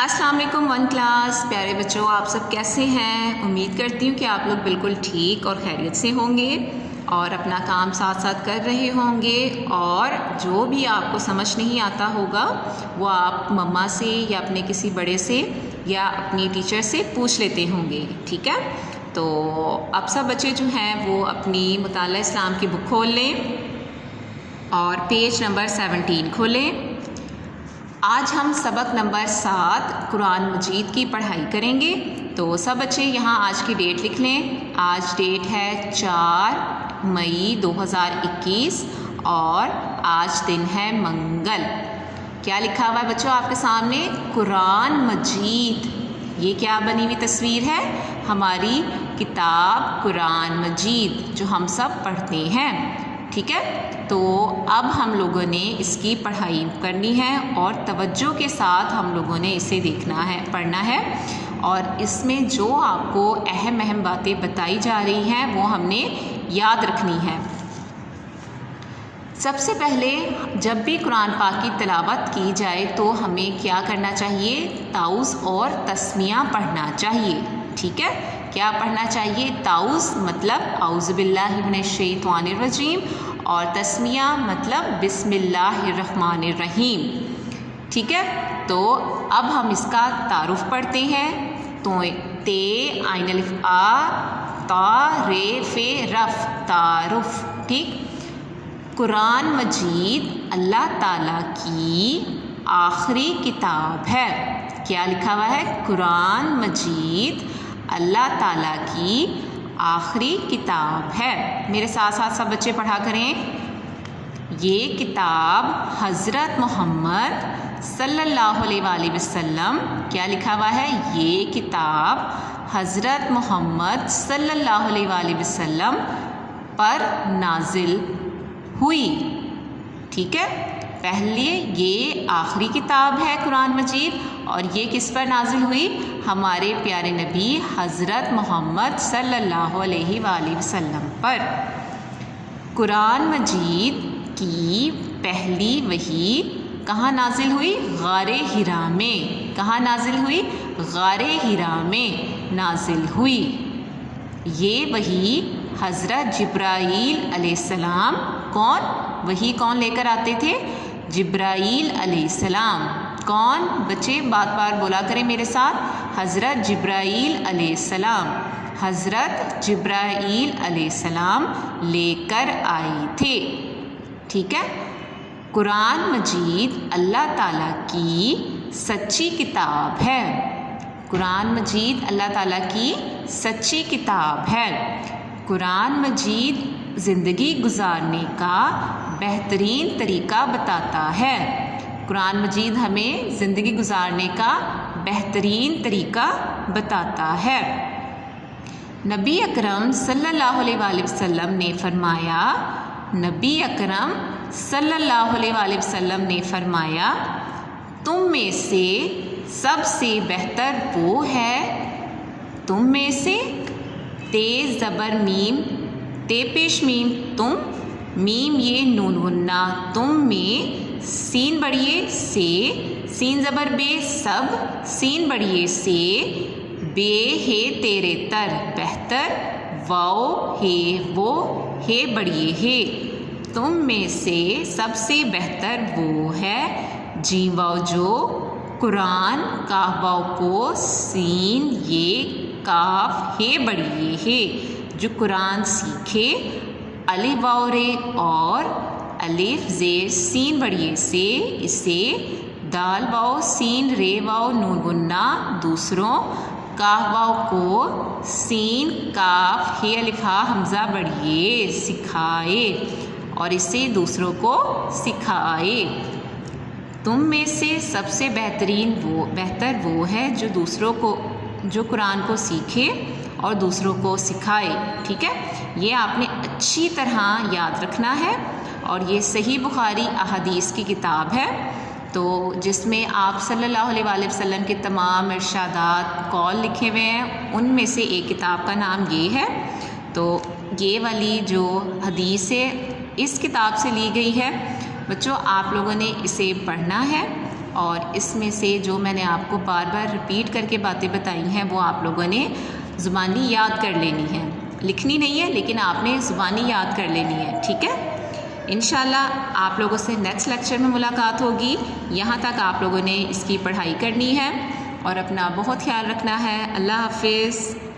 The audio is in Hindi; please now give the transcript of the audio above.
अस्सलाम वालेकुम वन क्लास। प्यारे बच्चों, आप सब कैसे हैं? उम्मीद करती हूँ कि आप लोग बिल्कुल ठीक और खैरियत से होंगे और अपना काम साथ साथ कर रहे होंगे। और जो भी आपको समझ नहीं आता होगा वो आप मम्मा से या अपने किसी बड़े से या अपनी टीचर से पूछ लेते होंगे। ठीक है, तो अब सब बच्चे जो हैं वो अपनी मुताला इस्लाम की बुक खोल लें और पेज नंबर 17 खोलें। आज हम सबक नंबर 7 कुरान मजीद की पढ़ाई करेंगे। तो सब बच्चे यहाँ आज की डेट लिख लें। आज डेट है 4 मई 2021 और आज दिन है मंगल। क्या लिखा हुआ है बच्चों आपके सामने? कुरान मजीद। ये क्या बनी हुई तस्वीर है? हमारी किताब कुरान मजीद जो हम सब पढ़ते हैं। ठीक है, तो अब हम लोगों ने इसकी पढ़ाई करनी है और तवज्जो के साथ हम लोगों ने इसे देखना है, पढ़ना है। और इसमें जो आपको अहम बातें बताई जा रही हैं वो हमने याद रखनी है। सबसे पहले जब भी कुरान पाक की तिलावत की जाए तो हमें क्या करना चाहिए? ताउज़ और तस्मिया पढ़ना चाहिए। ठीक है, क्या पढ़ना चाहिए? ताउज़ मतलब औज़ु बिल्लाहि मिनश शैतानिर रजीम और तस्मिया मतलब बिस्मिल्लाहिर्रहमानिर्रहीम। ठीक है, तो अब हम इसका तारुफ पढ़ते हैं। तो ते आइन अलिफ आ ता रे फे रफ, तारुफ। ठीक, कुरान मजीद अल्लाह ताला की आखिरी किताब है। क्या लिखा हुआ है? कुरान मजीद अल्लाह ताला की आखिरी किताब है। मेरे साथ साथ सब बच्चे पढ़ा करें। ये किताब हज़रत मोहम्मद सल्लल्लाहु अलैहि वसल्लम, क्या लिखा हुआ है? ये किताब हज़रत मोहम्मद सल्लल्लाहु अलैहि वसल्लम पर नाजिल हुई। ठीक है, पहले ये आखिरी किताब है कुरान मजीद और ये किस पर नाजिल हुई? हमारे प्यारे नबी हज़रत मोहम्मद सल्लल्लाहु अलैहि वसल्लम पर। कुरान मजीद की पहली वही कहाँ नाजिल हुई? गारे हिरा में। कहाँ नाजिल हुई? गारे हिरा में नाजिल हुई। ये वही हज़रत जिब्राईल अलैहिस्सलाम, वही कौन लेकर आते थे? जिब्राईल अलैहिस्सलाम। कौन? बच्चे बात बार बोला करें मेरे साथ। हज़रत जिब्राईल अलैहिस्सलाम, हज़रत जिब्राईल अलैहिस्सलाम लेकर आए थे। ठीक है, कुरान मजीद अल्लाह ताला की सच्ची किताब है। कुरान मजीद अल्लाह ताला की सच्ची किताब है। कुरान मजीद ज़िंदगी गुजारने का बेहतरीन तरीका बताता है। कुरान मजीद हमें ज़िंदगी गुजारने का बेहतरीन तरीका बताता है। नबी अकरम सल्लल्लाहु अलैहि वसल्लम ने फरमाया, नबी अकरम सल्लल्लाहु अलैहि वसल्लम ने फरमाया, तुम में से सबसे बेहतर वो है, तुम में से, तेज़ ज़बर मीम, ते पेश मीम तुम, मीम ये नून गुन्ना, तुम में, सीन बढ़िए से, सीन ज़बर बे सब, सीन बढ़िए से, बे हे तेरे तर बेहतर, वाओ हे वो, हे बढ़िए हे। तुम में से सबसे बेहतर वो है, जी वाओ जो, कुरान, काफ वाओ को, सीन ये, काफ हे बढ़िए हे, जो कुरान सीखे, अलिफ वाओ रे और अलिफ ज़ेर सीन बढ़िए से, इसे दाल वाओ सीन रे वाओ नून गुन्ना दूसरों, काफ वाओ को, सीन काफ हे अलिफ हा हमज़ा बढ़िए सिखाए और इसे दूसरों को सिखाए। तुम में से सबसे बेहतर वो है जो दूसरों को, जो कुरान को सीखे और दूसरों को सिखाए। ठीक है, ये आपने अच्छी तरह याद रखना है। और ये सही बुखारी अहादीस की किताब है, तो जिसमें आप सल्लल्लाहु अलैहि वसल्लम के तमाम इरशादात कौल लिखे हुए हैं। उनमें से एक किताब का नाम ये है। तो ये वाली जो हदीस है इस किताब से ली गई है। बच्चों आप लोगों ने इसे पढ़ना है और इसमें से जो मैंने आपको बार बार रिपीट करके बातें बताई हैं वो आप लोगों ने ज़ुबानी याद कर लेनी है, लिखनी नहीं है लेकिन आपने ज़ुबानी याद कर लेनी है, ठीक है। इंशाल्लाह आप लोगों से नेक्स्ट लेक्चर में मुलाकात होगी। यहाँ तक आप लोगों ने इसकी पढ़ाई करनी है और अपना बहुत ख्याल रखना है। अल्लाह हाफिज़।